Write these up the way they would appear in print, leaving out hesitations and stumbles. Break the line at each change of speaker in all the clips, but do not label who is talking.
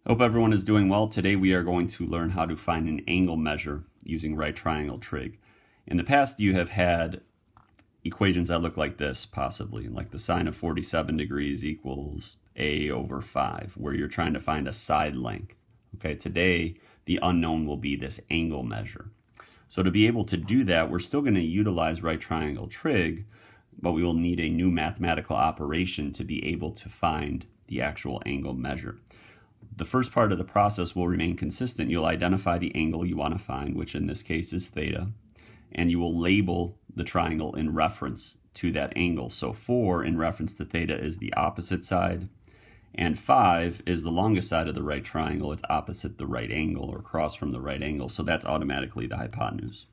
Hope everyone is doing well. Today we are going to learn how to find an angle measure using right triangle trig. In the past you have had equations that look like this, possibly, like the sine of 47 degrees equals a over 5, where you're trying to find a side length. Okay, today the unknown will be this angle measure. So to be able to do that, we're still going to utilize right triangle trig, but we will need a new mathematical operation to be able to find the actual angle measure. The first part of the process will remain consistent. You'll identify the angle you want to find, which in this case is theta, and you will label the triangle in reference to that angle. So 4 in reference to theta is the opposite side, and 5 is the longest side of the right triangle. It's opposite the right angle or across from the right angle, so that's automatically the hypotenuse.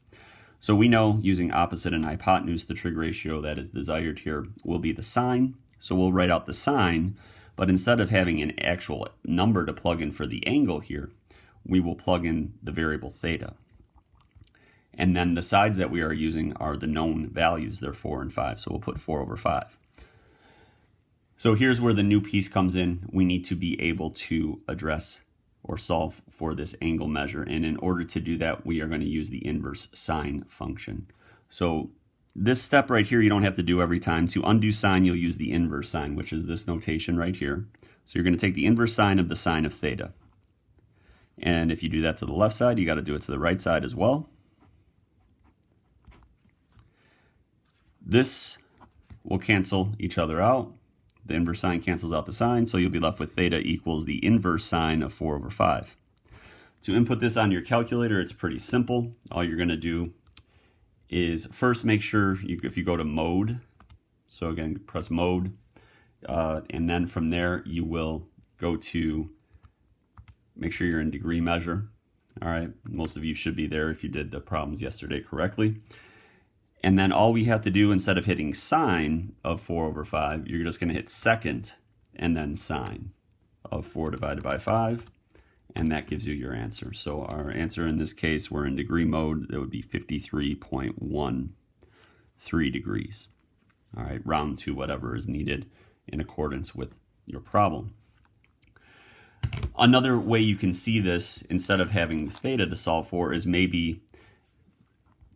So we know using opposite and hypotenuse, the trig ratio that is desired here will be the sine. So we'll write out the sine, but instead of having an actual number to plug in for the angle here, we will plug in the variable theta. And then the sides that we are using are the known values. They're 4 and 5, so we'll put 4 over 5. So here's where the new piece comes in. We need to be able to address or solve for this angle measure. And in order to do that, we are going to use the inverse sine function. So this step right here, you don't have to do every time. To undo sine, you'll use the inverse sine, which is this notation right here. So you're going to take the inverse sine of the sine of theta. And if you do that to the left side, you got to do it to the right side as well. This will cancel each other out. The inverse sine cancels out the sine, so you'll be left with theta equals the inverse sine of 4 over 5. To input this on your calculator, it's pretty simple. All you're going to do is first make sure if you go to mode, so again press mode, and then from there you will go to make sure you're in degree measure. All right, most of you should be there if you did the problems yesterday correctly. And then all we have to do, instead of hitting sine of 4 over 5, you're just going to hit second and then sine of 4 divided by 5, and that gives you your answer. So our answer in this case, we're in degree mode, that would be 53.13 degrees. All right, round to whatever is needed in accordance with your problem. Another way you can see this, instead of having theta to solve for, is maybe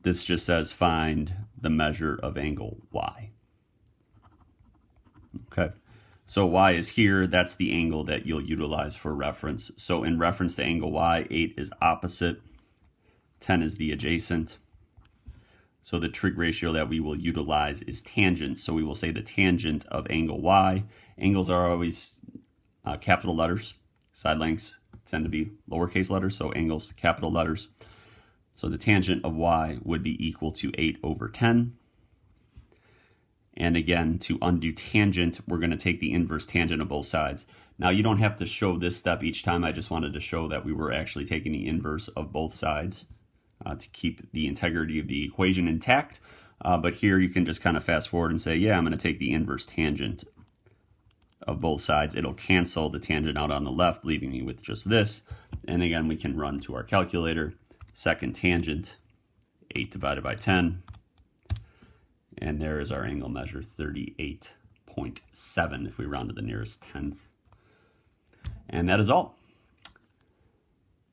this just says find the measure of angle y. Okay, so y is here. That's the angle that you'll utilize for reference. So in reference to angle y, 8 is opposite, 10 is the adjacent. So the trig ratio that we will utilize is tangent. So we will say the tangent of angle y. Angles are always capital letters. Side lengths tend to be lowercase letters, so angles, capital letters. So the tangent of y would be equal to 8 over 10. And again, to undo tangent, we're going to take the inverse tangent of both sides. Now, you don't have to show this step each time. I just wanted to show that we were actually taking the inverse of both sides to keep the integrity of the equation intact. But here you can just kind of fast forward and say, yeah, I'm going to take the inverse tangent of both sides. It'll cancel the tangent out on the left, leaving me with just this. And again, we can run to our calculator. Second tangent, 8 divided by 10, and there is our angle measure, 38.7 if we round to the nearest tenth. And that is all.